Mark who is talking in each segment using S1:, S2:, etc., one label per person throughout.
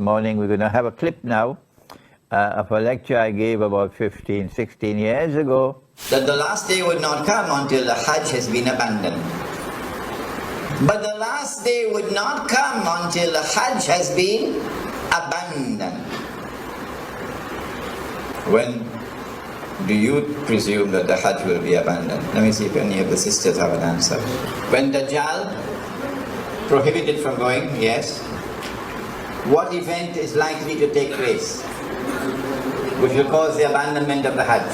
S1: morning. We're going to have a clip now of a lecture I gave about 15, 16 years ago.
S2: That the last day would not come until the Hajj has been abandoned. But the last day would not come until the Hajj has been abandoned. When do you presume that the Hajj will be abandoned? Let me see if any of the sisters have an answer. When Dajjal prohibited from going, yes. What event is likely to take place which will cause the abandonment of the Hajj?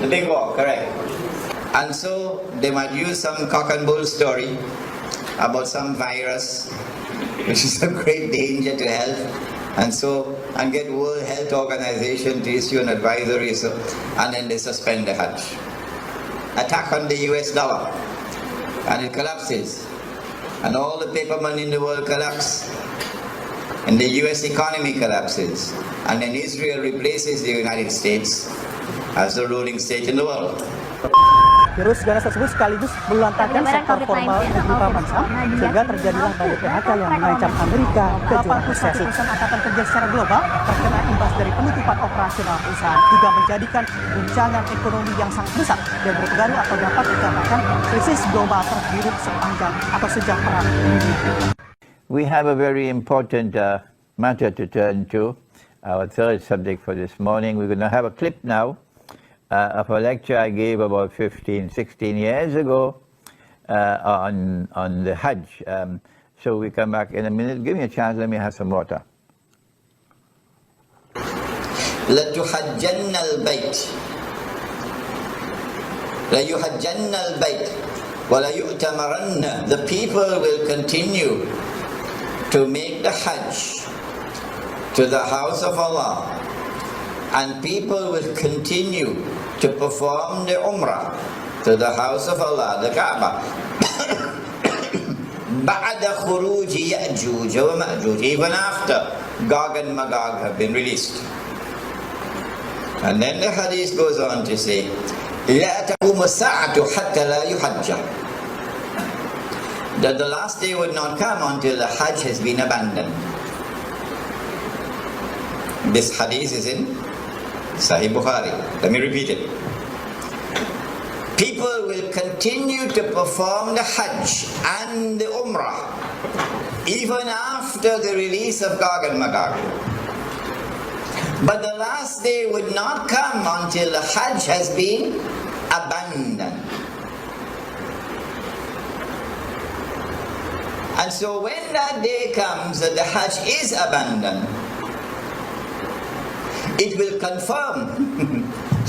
S2: The big war, correct. And so they might use some cock and bull story about some virus which is a great danger to health, and get World Health Organization to issue an advisory, and then they suspend the Hajj. Attack on the US dollar, and it collapses, and all the paper money in the world collapse, and the US economy collapses, and then Israel replaces the United States as the ruling state in the world.
S3: Virus ganas tersebut sekaligus melantarkan sektor formal berupa bangsa, sehingga terjadilah banyak PHK yang mengancam Amerika ke jurang resesi. Perusahaan angkatan kerja secara global terkena imbas dari penutupan operasional perusahaan, juga menjadikan guncangan ekonomi yang sangat besar dan berpengaruh atau dapat dikatakan krisis global terburuk sepanjang atau sejak perang dunia.
S1: We have a very important matter to turn to, our third subject for this morning. We're going to have a clip now of a lecture I gave about 15, 16 years ago on the Hajj. So we come back in a minute. Give me a chance, let me have some water.
S2: لَتُحَجَّنَّ الْبَيْتِ لَيُحَجَّنَّ الْبَيْتِ وَلَيُؤْتَمَرَنَّ. The people will continue to make the Hajj to the house of Allah, and people will continue to perform the Umrah to the house of Allah, the Kaaba. بَعْدَ خُرُوجِ يَأْجُوجَ وَمَأْجُوجَ. Even after Gog and Magog have been released. And then the hadith goes on to say, لَا تَقُومُ السَّاعَةُ حَتَّى لَا يُحَجَّ. That the last day would not come until the Hajj has been abandoned. This hadith is in Sahih Bukhari. Let me repeat it. People will continue to perform the Hajj and the Umrah even after the release of Gog and Magog. But the last day would not come until the Hajj has been abandoned. And so when that day comes that the Hajj is abandoned, it will confirm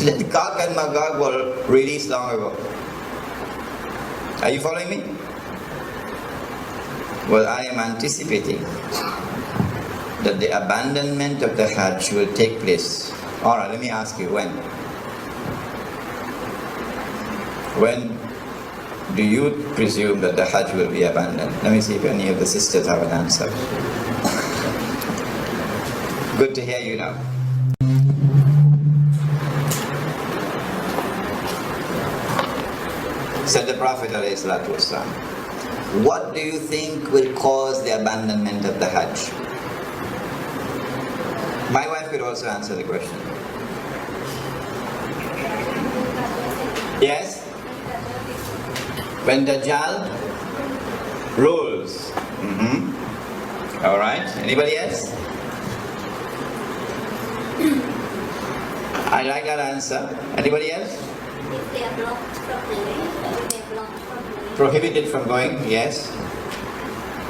S2: that Gog and Magog were released long ago. Are you following me? Well, I am anticipating that the abandonment of the Hajj will take place. Alright, let me ask you, when? When do you presume that the Hajj will be abandoned? Let me see if any of the sisters have an answer. Good to hear you now. Said the Prophet ﷺ, what do you think will cause the abandonment of the Hajj? My wife could also answer the question. Yes? When Dajjal rules. Alright, anybody else? I like that answer. Anybody else?
S4: If they are blocked properly.
S2: Prohibited from going, yes.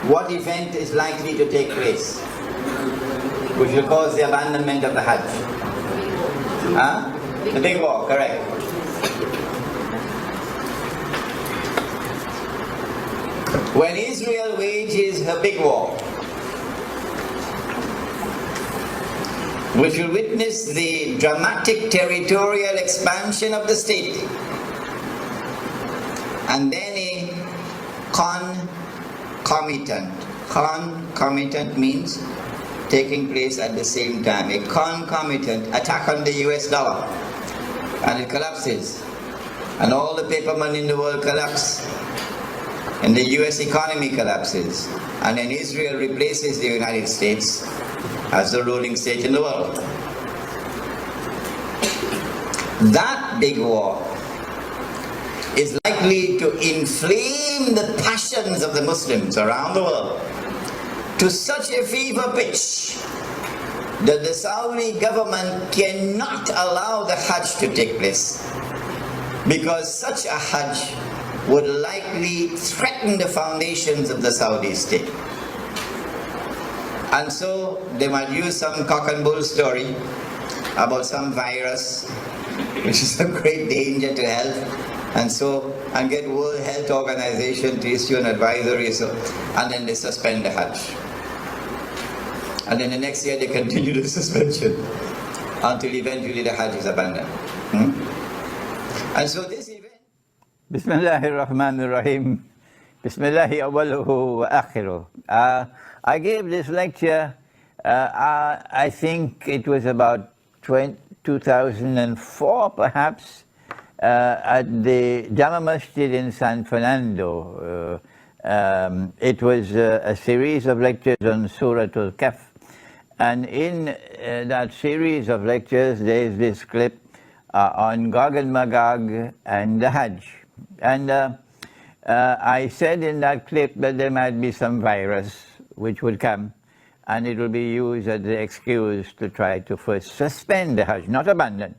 S2: What event is likely to take place which will cause the abandonment of the Hajj? The big war, correct. When Israel wages her big war, which will witness the dramatic territorial expansion of the state, and then a concomitant means taking place at the same time, a concomitant attack on the US dollar, and it collapses, and all the paper money in the world collapse, and the US economy collapses, and then Israel replaces the United States as the ruling state in the world. That big war is likely to inflame the passions of the Muslims around the world to such a fever pitch that the Saudi government cannot allow the Hajj to take place, because such a Hajj would likely threaten the foundations of the Saudi state. And so they might use some cock and bull story about some virus which is a great danger to health, and get World Health Organization to issue an advisory, and then they suspend the Hajj. And then the next year they continue the suspension until eventually the Hajj is abandoned. And so this event...
S1: Bismillahir Rahmanir Rahim. Bismillahi awwaluhu wa akhiruh. I gave this lecture, I think it was about 2004 perhaps, at the Jama Masjid in San Fernando. It was a series of lectures on Surah Al-Kahf. And in that series of lectures, there is this clip on Gog and Magog and the Hajj. And I said in that clip that there might be some virus which would come, and it will be used as the excuse to try to first suspend the Hajj, not abandon.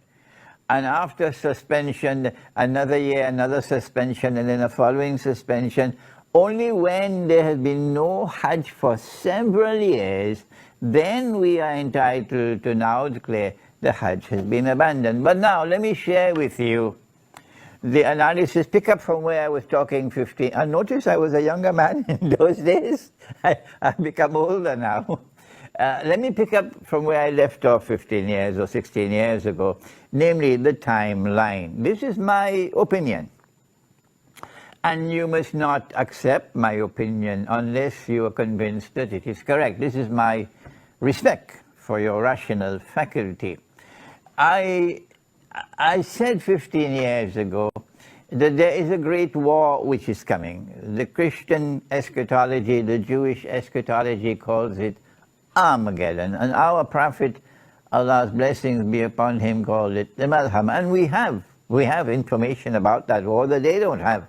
S1: And after suspension, another year, another suspension, and then a following suspension. Only when there has been no Hajj for several years, then we are entitled to now declare the Hajj has been abandoned. But now, let me share with you the analysis. Pick up from where I was talking 15. And notice I was a younger man in those days. I've become older now. Let me pick up from where I left off 15 years or 16 years ago, namely the timeline. This is my opinion. And you must not accept my opinion unless you are convinced that it is correct. This is my respect for your rational faculty. I said 15 years ago that there is a great war which is coming. The Christian eschatology, the Jewish eschatology calls it Armageddon. And our Prophet, Allah's blessings be upon him, called it the Malham. And we have information about that war that they don't have.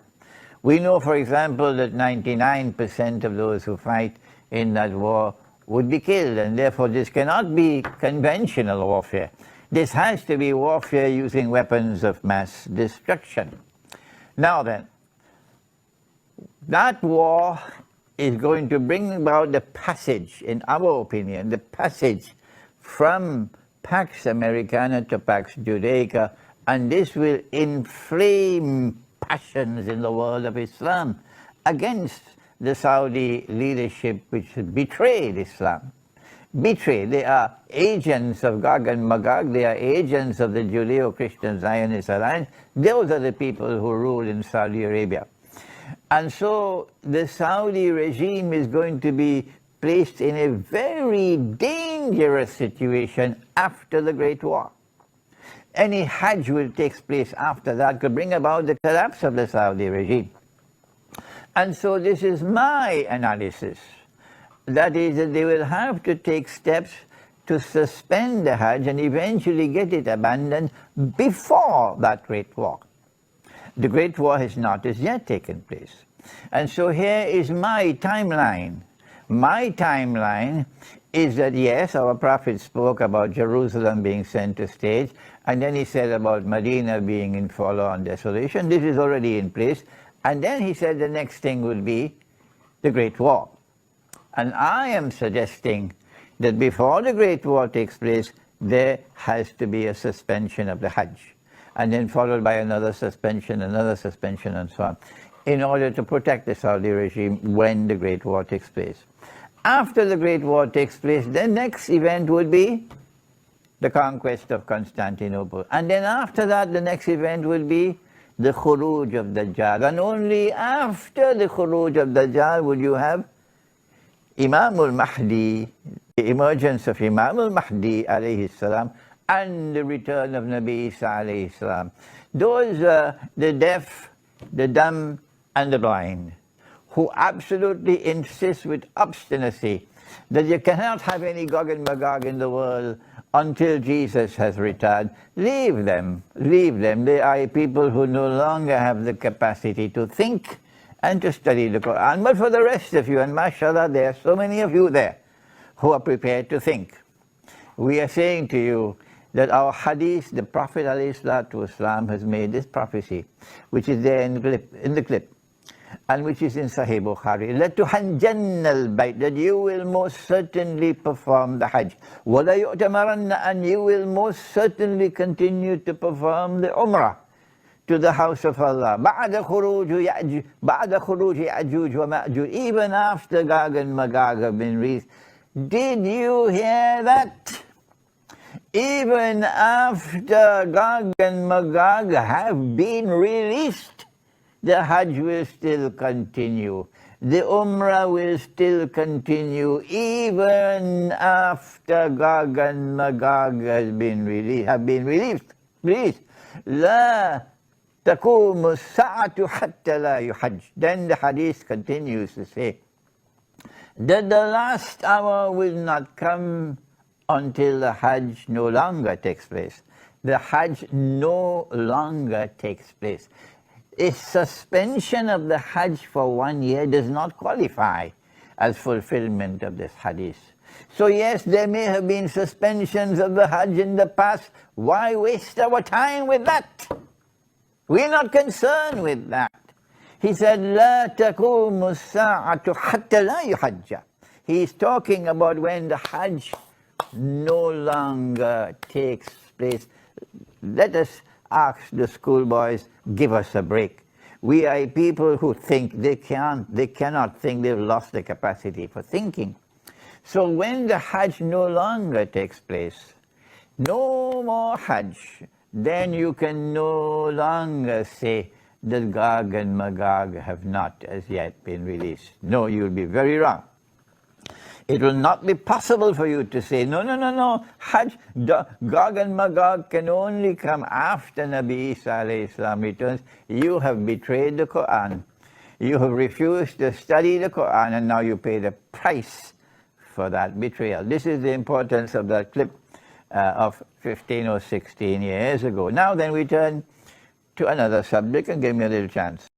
S1: We know, for example, that 99% of those who fight in that war would be killed, and therefore this cannot be conventional warfare. This has to be warfare using weapons of mass destruction. Now then, that war is going to bring about the passage, in our opinion, the passage from Pax Americana to Pax Judaica, and this will inflame passions in the world of Islam against the Saudi leadership, which betrayed Islam. Betrayed. They are agents of Gog and Magog. They are agents of the Judeo-Christian Zionist Alliance. Those are the people who rule in Saudi Arabia. And so the Saudi regime is going to be placed in a very dangerous situation after the Great War. Any Hajj which takes place after that could bring about the collapse of the Saudi regime. And so this is my analysis. That is, that they will have to take steps to suspend the Hajj and eventually get it abandoned before that Great War. The Great War has not as yet taken place. And so here is my timeline. My timeline is that, yes, our Prophet spoke about Jerusalem being center stage, and then he said about Medina being in forlorn desolation. This is already in place. And then he said the next thing would be the Great War. And I am suggesting that before the Great War takes place, there has to be a suspension of the Hajj, and then followed by another suspension, and so on, in order to protect the Saudi regime when the Great War takes place. After the Great War takes place, the next event would be the conquest of Constantinople. And then after that, the next event will be the Khuruj of Dajjal. And only after the Khuruj of Dajjal would you have Imam al-Mahdi, the emergence of Imam al-Mahdi alayhi salam, and the return of Nabi Isa alayhi salam. Those are the deaf, the dumb, and the blind, who absolutely insist with obstinacy that you cannot have any Gog and Magog in the world until Jesus has returned, leave them, leave them. They are people who no longer have the capacity to think and to study the Quran. But for the rest of you, and mashallah, there are so many of you there who are prepared to think. We are saying to you that our hadith, the Prophet ﷺ has made this prophecy, which is there in the clip, and which is in Sahih Bukhari, لَتُحَجَّنَّ الْبَيْتِ, that you will most certainly perform the Hajj. وَلَا يُؤْتَمَرَنَّ, and you will most certainly continue to perform the Umrah to the house of Allah. بَعْدَ خُرُوجِ يَأْجُوجُ وَمَأْجُوجُ, even after Gog and Magog have been released. Did you hear that? Even after Gog and Magog have been released, the Hajj will still continue. The Umrah will still continue even after Gog and Magog have been released. لا تقوم الساعة حتى لا يحج. Then the hadith continues to say that the last hour will not come until the Hajj no longer takes place. The Hajj no longer takes place. A suspension of the Hajj for 1 year does not qualify as fulfillment of this hadith. So yes, there may have been suspensions of the Hajj in the past. Why waste our time with that? We're not concerned with that. He said, لا تقوم الساعة حتى لا يحج. He's talking about when the Hajj no longer takes place. Let us ask the schoolboys, give us a break. We are people who think they cannot think, they've lost the capacity for thinking. So when the Hajj no longer takes place, no more Hajj, then you can no longer say that Gog and Magog have not as yet been released. No, you'll be very wrong. It will not be possible for you to say, no, Hajj, Gog and Magog can only come after Nabi Isa alayhi salam returns. You have betrayed the Quran. You have refused to study the Quran, and now you pay the price for that betrayal. This is the importance of that clip of 15 or 16 years ago. Now then we turn to another subject, and give me a little chance.